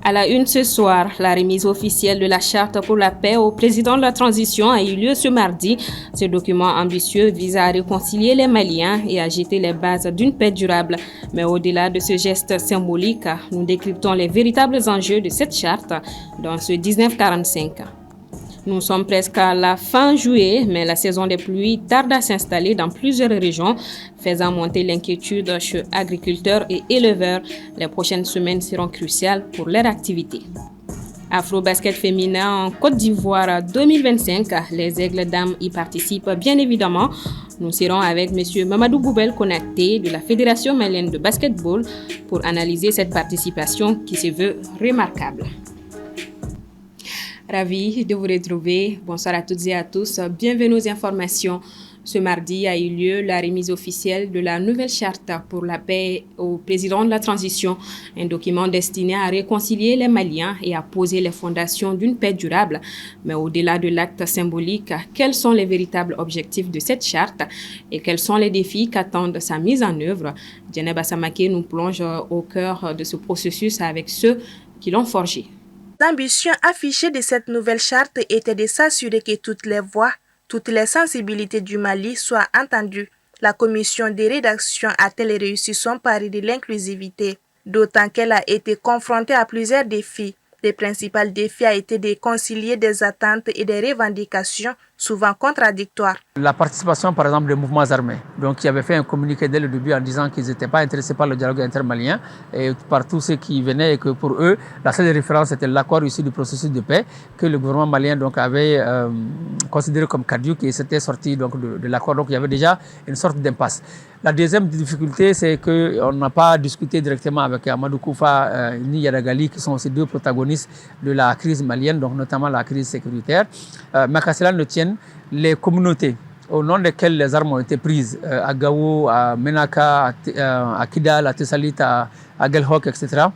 À la une ce soir, la remise officielle de la Charte pour la paix au président de la transition a eu lieu ce mardi. Ce document ambitieux vise à réconcilier les Maliens et à jeter les bases d'une paix durable. Mais au-delà de ce geste symbolique, nous décryptons les véritables enjeux de cette charte dans ce 1945. Nous sommes presque à la fin juillet, mais la saison des pluies tarde à s'installer dans plusieurs régions, faisant monter l'inquiétude chez agriculteurs et éleveurs. Les prochaines semaines seront cruciales pour leur activité. Afro-basket féminin en Côte d'Ivoire 2025, les Aigles Dames y participent bien évidemment. Nous serons avec M. Mamadou Boubel Konaté de la Fédération malienne de basketball pour analyser cette participation qui se veut remarquable. Ravi de vous retrouver. Bonsoir à toutes et à tous. Bienvenue aux informations. Ce mardi a eu lieu la remise officielle de la nouvelle charte pour la paix au président de la transition, un document destiné à réconcilier les Maliens et à poser les fondations d'une paix durable. Mais au-delà de l'acte symbolique, quels sont les véritables objectifs de cette charte et quels sont les défis qu'attendent sa mise en œuvre? Djeneba Samake nous plonge au cœur de ce processus avec ceux qui l'ont forgé. L'ambition affichée de cette nouvelle charte était de s'assurer que toutes les voix, toutes les sensibilités du Mali soient entendues. La commission de rédaction a-t-elle réussi son pari de l'inclusivité, d'autant qu'elle a été confrontée à plusieurs défis. Le principal défi a été de concilier des attentes et des revendications souvent contradictoires. La participation, par exemple, des mouvements armés, donc qui avaient fait un communiqué dès le début en disant qu'ils n'étaient pas intéressés par le dialogue intermalien et par tous ceux qui venaient et que pour eux, la seule référence était l'accord issu du processus de paix que le gouvernement malien donc avait considéré comme caduc et s'était sorti donc de l'accord. Donc il y avait déjà une sorte d'impasse. La deuxième difficulté, c'est qu'on n'a pas discuté directement avec Amadou Koufa ni Yadagali, qui sont aussi deux protagonistes de la crise malienne, donc notamment la crise sécuritaire. Mais qu'à cela ne tienne, les communautés au nom desquelles les armes ont été prises, à Gao, à Menaka, à Kidal, à Tessalit, à Gelhok, etc.,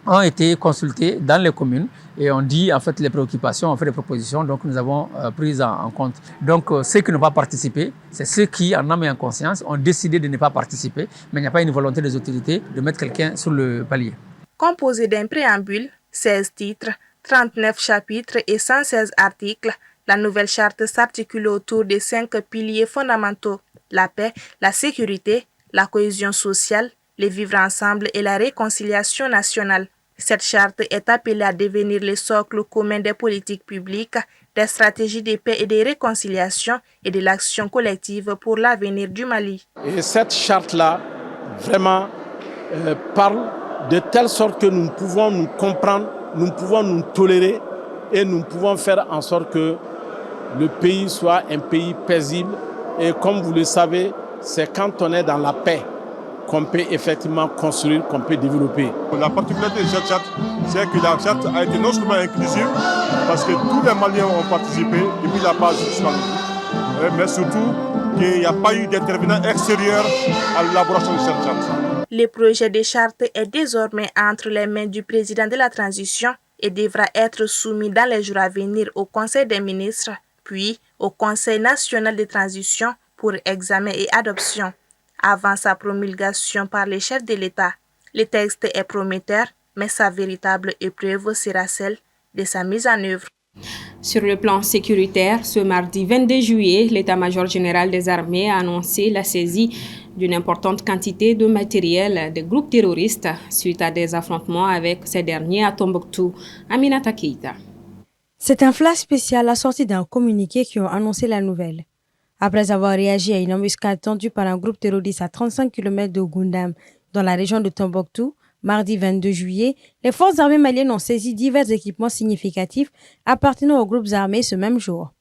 ont été consultés dans les communes et on dit en fait les préoccupations, on fait des propositions, donc nous avons pris en compte. Donc ceux qui n'ont pas participé, c'est ceux qui en âme et en conscience ont décidé de ne pas participer, mais il n'y a pas une volonté des autorités de mettre quelqu'un sur le palier. Composé d'un préambule, 16 titres, 39 chapitres et 116 articles, la nouvelle charte s'articule autour de 5 piliers fondamentaux: la paix, la sécurité, la cohésion sociale, le vivre ensemble et la réconciliation nationale. Cette charte est appelée à devenir le socle commun des politiques publiques, des stratégies de paix et de réconciliation et de l'action collective pour l'avenir du Mali. Et cette charte-là, vraiment, parle de telle sorte que nous pouvons nous comprendre, nous pouvons nous tolérer et nous pouvons faire en sorte que le pays soit un pays paisible. Et comme vous le savez, c'est quand on est dans la paix qu'on peut effectivement construire, qu'on peut développer. La particularité de cette charte, c'est que la charte a été non seulement inclusive, parce que tous les Maliens ont participé, depuis la base jusqu'à nous, mais surtout qu'il n'y a pas eu d'intervenant extérieur à l'élaboration de cette charte. Le projet de charte est désormais entre les mains du président de la transition et devra être soumis dans les jours à venir au Conseil des ministres, puis au Conseil national de transition pour examen et adoption. Avant sa promulgation par les chefs de l'État, le texte est prometteur, mais sa véritable épreuve sera celle de sa mise en œuvre. Sur le plan sécuritaire, ce mardi 22 juillet, l'état-major général des armées a annoncé la saisie d'une importante quantité de matériel des groupes terroristes suite à des affrontements avec ces derniers à Tombouctou. Aminata Keïta. C'est un flash spécial assorti d'un communiqué qui ont annoncé la nouvelle. Après avoir réagi à une embuscade tendue par un groupe terroriste à 35 km de Goundam, dans la région de Tombouctou, mardi 22 juillet, les forces armées maliennes ont saisi divers équipements significatifs appartenant aux groupes armés ce même jour.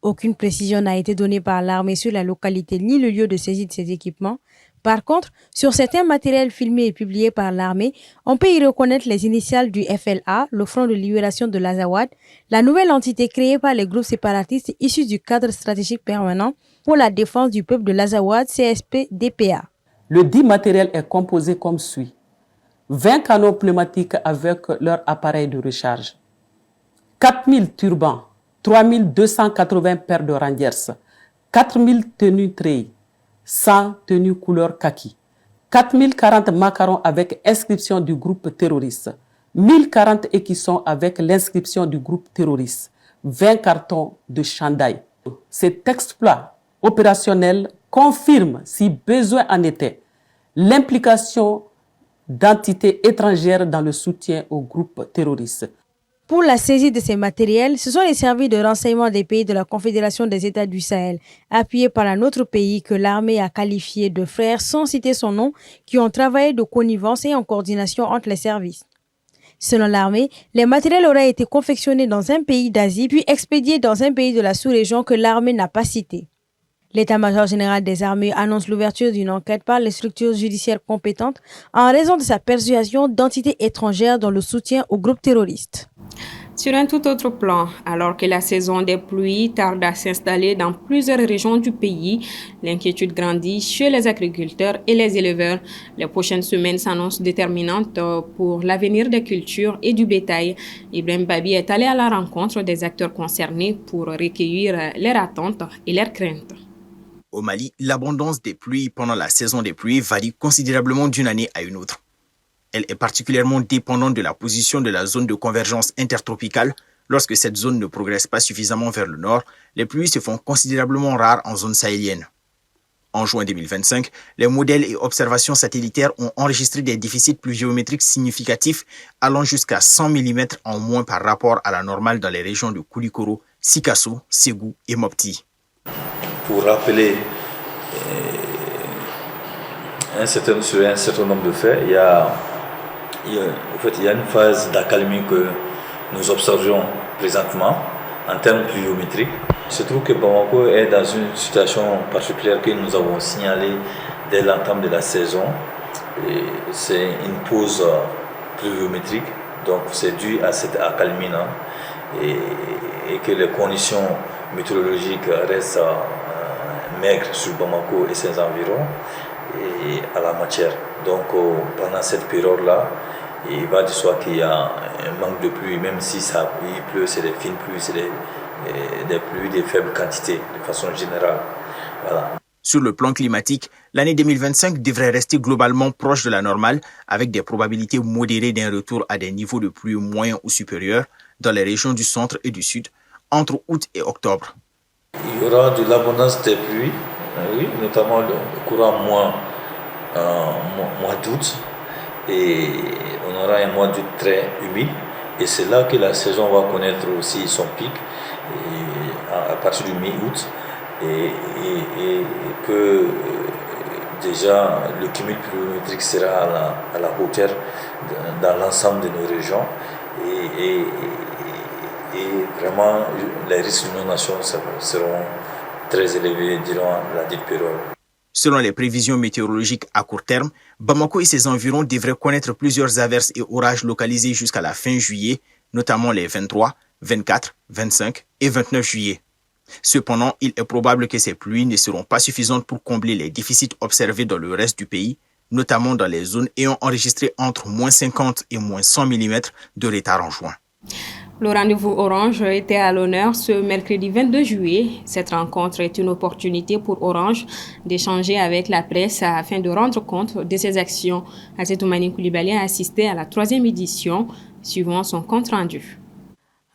Aucune précision n'a été donnée par l'armée sur la localité ni le lieu de saisie de ces équipements. Par contre, sur certains matériels filmés et publiés par l'armée, on peut y reconnaître les initiales du FLA, le Front de libération de l'Azawad, la nouvelle entité créée par les groupes séparatistes issus du cadre stratégique permanent pour la défense du peuple de l'Azawad, CSP-DPA. Le dit matériel est composé comme suit: 20 canaux pneumatiques avec leur appareil de recharge, 4000 turbans, 3280 paires de rangers, 4000 tenues treilles, 100 tenues couleur kaki, 4040 macarons avec inscription du groupe terroriste, 1040 écussons avec l'inscription du groupe terroriste, 20 cartons de chandail. Cet exploit opérationnel confirme, si besoin en était, l'implication d'entités étrangères dans le soutien au groupe terroriste. Pour la saisie de ces matériels, ce sont les services de renseignement des pays de la Confédération des États du Sahel, appuyés par un autre pays que l'armée a qualifié de frères sans citer son nom, qui ont travaillé de connivence et en coordination entre les services. Selon l'armée, les matériels auraient été confectionnés dans un pays d'Asie puis expédiés dans un pays de la sous-région que l'armée n'a pas cité. L'état-major général des armées annonce l'ouverture d'une enquête par les structures judiciaires compétentes en raison de sa persuasion d'entités étrangères dans le soutien au groupe terroriste. Sur un tout autre plan, alors que la saison des pluies tarde à s'installer dans plusieurs régions du pays, l'inquiétude grandit chez les agriculteurs et les éleveurs. Les prochaines semaines s'annoncent déterminantes pour l'avenir des cultures et du bétail. Ibrahim Babi est allé à la rencontre des acteurs concernés pour recueillir leurs attentes et leurs craintes. Au Mali, l'abondance des pluies pendant la saison des pluies varie considérablement d'une année à une autre. Elle est particulièrement dépendante de la position de la zone de convergence intertropicale. Lorsque cette zone ne progresse pas suffisamment vers le nord, les pluies se font considérablement rares en zone sahélienne. En juin 2025, les modèles et observations satellitaires ont enregistré des déficits pluviométriques significatifs allant jusqu'à 100 mm en moins par rapport à la normale dans les régions de Koulikoro, Sikasso, Ségou et Mopti. Pour rappeler sur un certain nombre de faits, il y a une phase d'accalmie que nous observons présentement en termes pluviométriques. Il se trouve que Bamako est dans une situation particulière que nous avons signalée dès l'entame de la saison. C'est une pause pluviométrique, donc c'est dû à cette accalmie-là et que les conditions météorologiques restent maigres sur Bamako et ses environs et à la matière. Donc pendant cette période-là, il va de soi qu'il y a un manque de pluie, même si il pleut, c'est des fines pluies, c'est des pluies de faible quantité, de façon générale. Voilà. Sur le plan climatique, l'année 2025 devrait rester globalement proche de la normale, avec des probabilités modérées d'un retour à des niveaux de pluie moyens ou supérieurs dans les régions du centre et du sud, entre août et octobre. Il y aura de l'abondance des pluies, oui, notamment le courant mois d'août, et on aura un mois d'août très humide, et c'est là que la saison va connaître aussi son pic, à partir du mi-août, et que déjà le cumul pluviométrique sera à la hauteur dans l'ensemble de nos régions, et vraiment les risques d'inondation seront très élevés durant la dite période. Selon les prévisions météorologiques à court terme, Bamako et ses environs devraient connaître plusieurs averses et orages localisés jusqu'à la fin juillet, notamment les 23, 24, 25 et 29 juillet. Cependant, il est probable que ces pluies ne seront pas suffisantes pour combler les déficits observés dans le reste du pays, notamment dans les zones ayant enregistré entre moins 50 et moins 100 mm de retard en juin. Le rendez-vous Orange était à l'honneur ce mercredi 22 juillet. Cette rencontre est une opportunité pour Orange d'échanger avec la presse afin de rendre compte de ses actions. Azetoumani Koulibaly a assisté à la 3e édition, suivant son compte-rendu.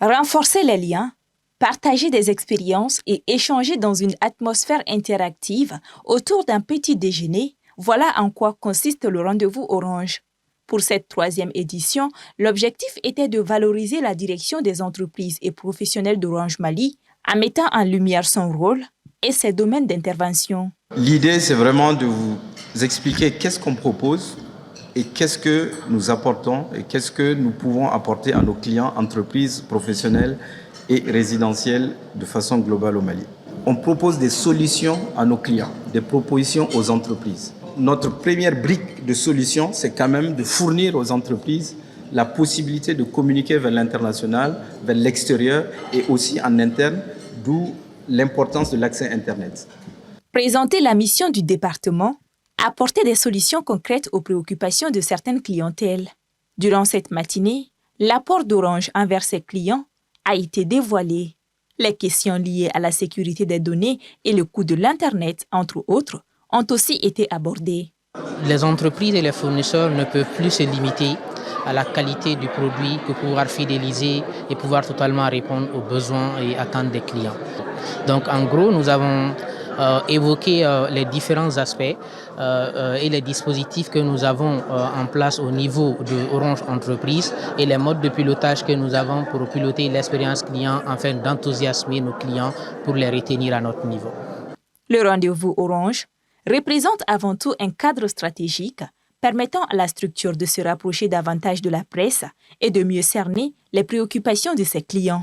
Renforcer les liens, partager des expériences et échanger dans une atmosphère interactive autour d'un petit déjeuner, voilà en quoi consiste le rendez-vous Orange. Pour cette 3e édition, l'objectif était de valoriser la direction des entreprises et professionnels d'Orange Mali en mettant en lumière son rôle et ses domaines d'intervention. L'idée, c'est vraiment de vous expliquer qu'est-ce qu'on propose et qu'est-ce que nous apportons et qu'est-ce que nous pouvons apporter à nos clients, entreprises, professionnels et résidentiels de façon globale au Mali. On propose des solutions à nos clients, des propositions aux entreprises. Notre première brique de solution, c'est quand même de fournir aux entreprises la possibilité de communiquer vers l'international, vers l'extérieur et aussi en interne, d'où l'importance de l'accès Internet. Présenter la mission du département, apporter des solutions concrètes aux préoccupations de certaines clientèles. Durant cette matinée, l'apport d'Orange envers ses clients a été dévoilé. Les questions liées à la sécurité des données et le coût de l'Internet, entre autres, ont aussi été abordés. Les entreprises et les fournisseurs ne peuvent plus se limiter à la qualité du produit que pouvoir fidéliser et pouvoir totalement répondre aux besoins et attentes des clients. Donc en gros, nous avons évoqué les différents aspects et les dispositifs que nous avons en place au niveau de Orange Entreprise et les modes de pilotage que nous avons pour piloter l'expérience client afin d'enthousiasmer nos clients pour les retenir à notre niveau. Le rendez-vous Orange représente avant tout un cadre stratégique permettant à la structure de se rapprocher davantage de la presse et de mieux cerner les préoccupations de ses clients.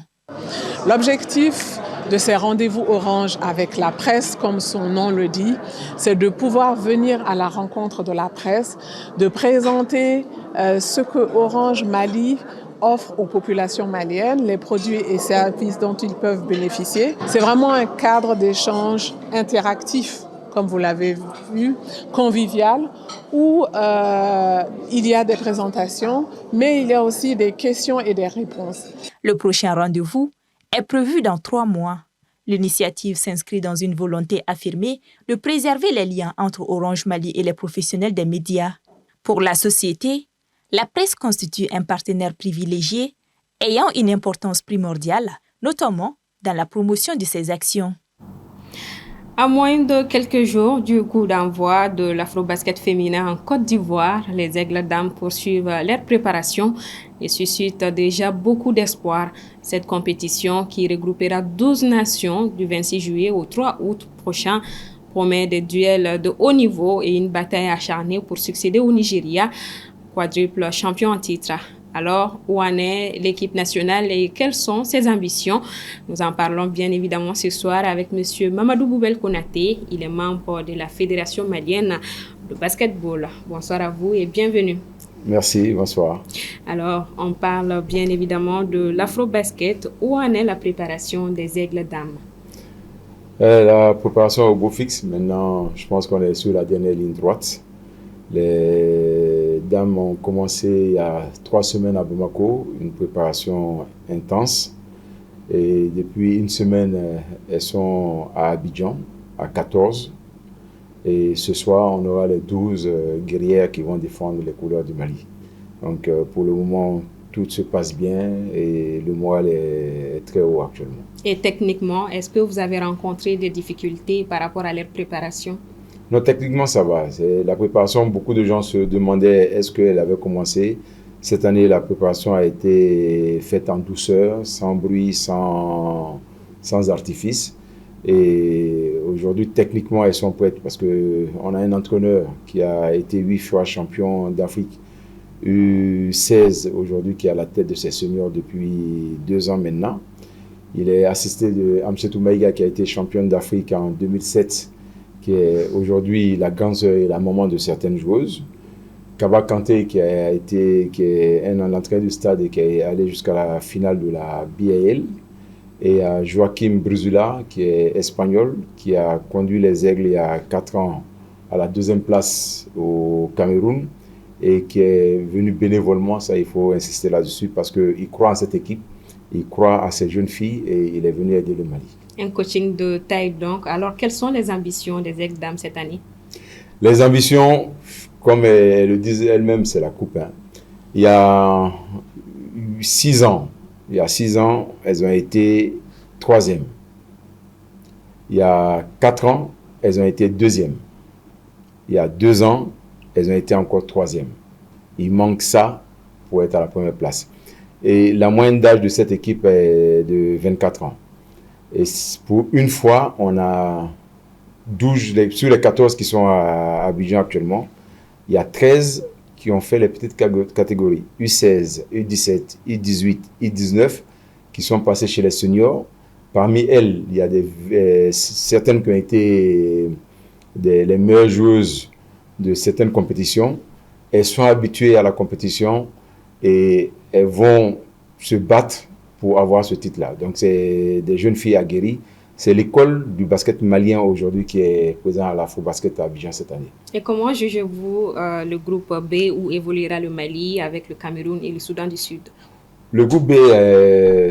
L'objectif de ces rendez-vous Orange avec la presse, comme son nom le dit, c'est de pouvoir venir à la rencontre de la presse, de présenter ce que Orange Mali offre aux populations maliennes, les produits et services dont ils peuvent bénéficier. C'est vraiment un cadre d'échange interactif, comme vous l'avez vu, convivial, où il y a des présentations, mais il y a aussi des questions et des réponses. Le prochain rendez-vous est prévu dans 3 mois. L'initiative s'inscrit dans une volonté affirmée de préserver les liens entre Orange Mali et les professionnels des médias. Pour la société, la presse constitue un partenaire privilégié ayant une importance primordiale, notamment dans la promotion de ses actions. À moins de quelques jours du coup d'envoi de l'Afrobasket féminin en Côte d'Ivoire, les Aigles Dames poursuivent leur préparation et suscitent déjà beaucoup d'espoir. Cette compétition, qui regroupera 12 nations du 26 juillet au 3 août prochain, promet des duels de haut niveau et une bataille acharnée pour succéder au Nigeria, quadruple champion en titre. Alors, où en est l'équipe nationale et quelles sont ses ambitions? Nous en parlons bien évidemment ce soir avec M. Mamadou Boubel Konaté. Il est membre de la Fédération malienne de basketball. Bonsoir à vous et bienvenue. Merci, bonsoir. Alors, on parle bien évidemment de l'Afrobasket. Où en est la préparation des Aigles Dames? La préparation au beau fixe, maintenant, je pense qu'on est sur la dernière ligne droite. Les dames ont commencé il y a 3 semaines à Bamako, une préparation intense. Et depuis une semaine, elles sont à Abidjan, à 14. Et ce soir, on aura les 12 guerrières qui vont défendre les couleurs du Mali. Donc pour le moment, tout se passe bien et le moral est très haut actuellement. Et techniquement, est-ce que vous avez rencontré des difficultés par rapport à leur préparation? Non, techniquement, ça va. La préparation, beaucoup de gens se demandaient est-ce qu'elle avait commencé. Cette année, la préparation a été faite en douceur, sans bruit, sans artifice. Et aujourd'hui, techniquement, elles sont prêtes parce qu'on a un entraîneur qui a été 8 fois champion d'Afrique, U16 aujourd'hui, qui est à la tête de ses seniors depuis 2 ans maintenant. Il est assisté de Amchetou Maïga, qui a été championne d'Afrique en 2007, qui est aujourd'hui la grande sœur et la maman de certaines joueuses. Kaba Kanté, qui est un entraîneur du stade et qui est allé jusqu'à la finale de la BAL. Et Joachim Bruzula, qui est espagnol, qui a conduit les Aigles il y a 4 ans à la 2e place au Cameroun et qui est venu bénévolement. Ça, il faut insister là-dessus parce qu'il croit en cette équipe, il croit à ces jeunes filles et il est venu aider le Mali. Un coaching de taille donc. Alors, quelles sont les ambitions des Aigles Dames cette année? Les ambitions, comme elles le disent elles-mêmes, c'est la coupe. Il y a 6 ans, elles ont été 3e. Il y a 4 ans, elles ont été 2e. Il y a 2 ans, elles ont été encore 3e. Il manque ça pour être à la première place. Et la moyenne d'âge de cette équipe est de 24 ans. Et pour une fois, on a 12, sur les 14 qui sont à Abidjan actuellement, il y a 13 qui ont fait les petites catégories U16, U17, U18, U19 qui sont passées chez les seniors. Parmi elles, il y a certaines qui ont été les meilleures joueuses de certaines compétitions. Elles sont habituées à la compétition et elles vont se battre pour avoir ce titre-là. Donc, c'est des jeunes filles aguerries. C'est l'école du basket malien aujourd'hui qui est présente à l'Afrobasket à Abidjan cette année. Et comment jugez-vous le groupe B où évoluera le Mali avec le Cameroun et le Soudan du Sud? Le groupe B,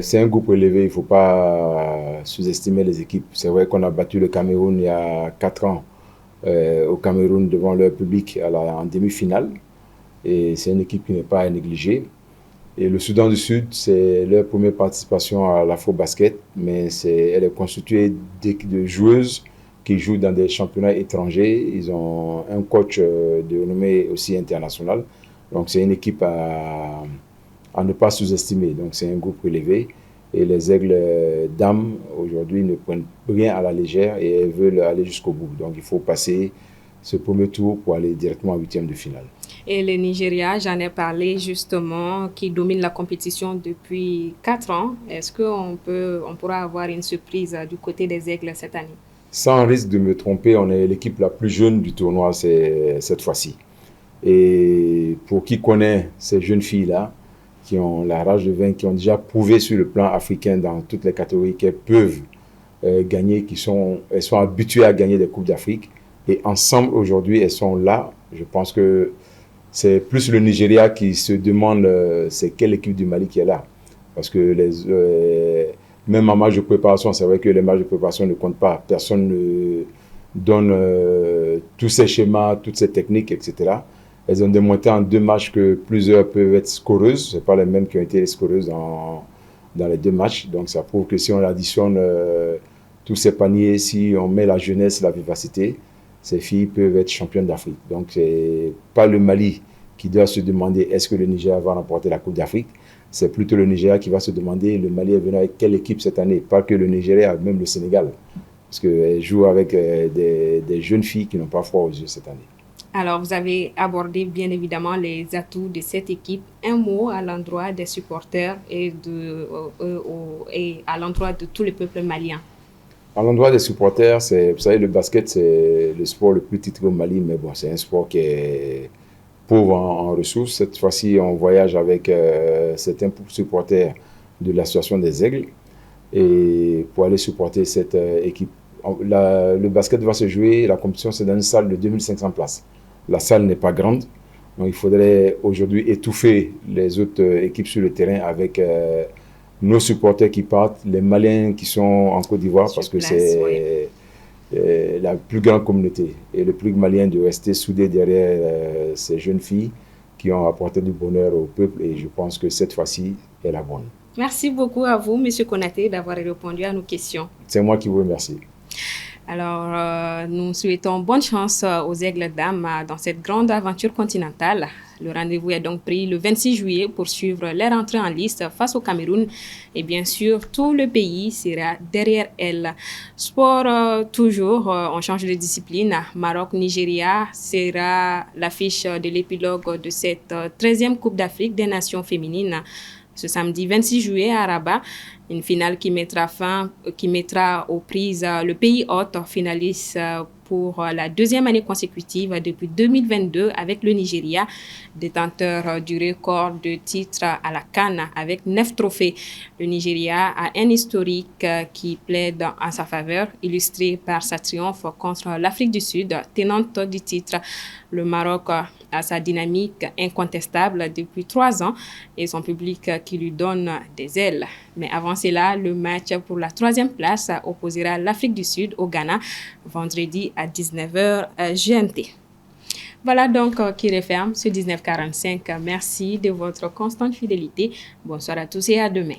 c'est un groupe élevé. Il ne faut pas sous-estimer les équipes. C'est vrai qu'on a battu le Cameroun il y a 4 ans au Cameroun devant leur public en demi-finale. Et c'est une équipe qui n'est pas à négliger. Et le Soudan du Sud, c'est leur première participation à l'Afro-Basket, mais elle est constituée de joueuses qui jouent dans des championnats étrangers. Ils ont un coach de renommée aussi internationale. Donc c'est une équipe à ne pas sous-estimer. Donc c'est un groupe élevé. Et les Aigles dames, aujourd'hui, ne prennent rien à la légère et elles veulent aller jusqu'au bout. Donc il faut passer ce premier tour pour aller directement en huitième de finale. Et le Nigeria, j'en ai parlé justement, qui domine la compétition depuis 4 ans. Est-ce qu'on pourra avoir une surprise du côté des Aigles cette année? Sans risque de me tromper, on est l'équipe la plus jeune du tournoi cette fois-ci. Et pour qui connaît ces jeunes filles-là, qui ont la rage de vaincre, qui ont déjà prouvé sur le plan africain dans toutes les catégories qu'elles peuvent gagner, elles sont habituées à gagner des Coupes d'Afrique. Et ensemble, aujourd'hui, elles sont là. Je pense que c'est plus le Nigeria qui se demande c'est quelle équipe du Mali qui est là. Parce que même en match de préparation, c'est vrai que les matchs de préparation ne comptent pas. Personne ne donne tous ces schémas, toutes ces techniques, etc. Elles ont démontré en 2 matchs que plusieurs peuvent être scoreuses. Ce n'est pas les mêmes qui ont été scoreuses dans les 2 matchs. Donc ça prouve que si on additionne tous ces paniers, si on met la jeunesse, la vivacité, ces filles peuvent être championnes d'Afrique. Donc ce n'est pas le Mali qui doit se demander est-ce que le Nigeria va remporter la Coupe d'Afrique. C'est plutôt le Nigeria qui va se demander le Mali est venu avec quelle équipe cette année. Pas que le Nigeria, même le Sénégal. Parce qu'elle joue avec des jeunes filles qui n'ont pas froid aux yeux cette année. Alors, vous avez abordé bien évidemment les atouts de cette équipe. Un mot à l'endroit des supporters et à l'endroit de tout le peuple malien. À l'endroit des supporters, vous savez, le basket, c'est le sport le plus titré au Mali, mais bon, c'est un sport qui est pauvre en ressources. Cette fois-ci, on voyage avec certains supporters de l'association des Aigles et pour aller supporter cette équipe. Le basket va se jouer, la compétition, c'est dans une salle de 2500 places. La salle n'est pas grande, donc il faudrait aujourd'hui étouffer les autres équipes sur le terrain avec nos supporters qui partent, les Maliens qui sont en Côte d'Ivoire, parce que c'est la plus grande communauté et le plus malien de rester soudé derrière ces jeunes filles qui ont apporté du bonheur au peuple et je pense que cette fois-ci est la bonne. Merci beaucoup à vous, M. Konaté, d'avoir répondu à nos questions. C'est moi qui vous remercie. Alors, nous souhaitons bonne chance aux Aigles dames dans cette grande aventure continentale. Le rendez-vous est donc pris le 26 juillet pour suivre leur entrée en liste face au Cameroun. Et bien sûr, tout le pays sera derrière elles. Sport toujours, on change de discipline. Maroc-Nigeria sera l'affiche de l'épilogue de cette 13e Coupe d'Afrique des Nations féminines. Ce samedi 26 juillet à Rabat, une finale qui mettra aux prises le pays hôte finaliste pour la 2e année consécutive depuis 2022 avec le Nigeria, détenteur du record de titres à la CAN avec 9 trophées. Le Nigeria a un historique qui plaide en sa faveur, illustré par sa triomphe contre l'Afrique du Sud, tenante du titre. Le Maroc a sa dynamique incontestable depuis 3 ans et son public qui lui donne des ailes. Mais avant cela, le match pour la 3e place opposera l'Afrique du Sud au Ghana vendredi à 19h GMT. Voilà donc qui referme ce 1945. Merci de votre constante fidélité. Bonsoir à tous et à demain.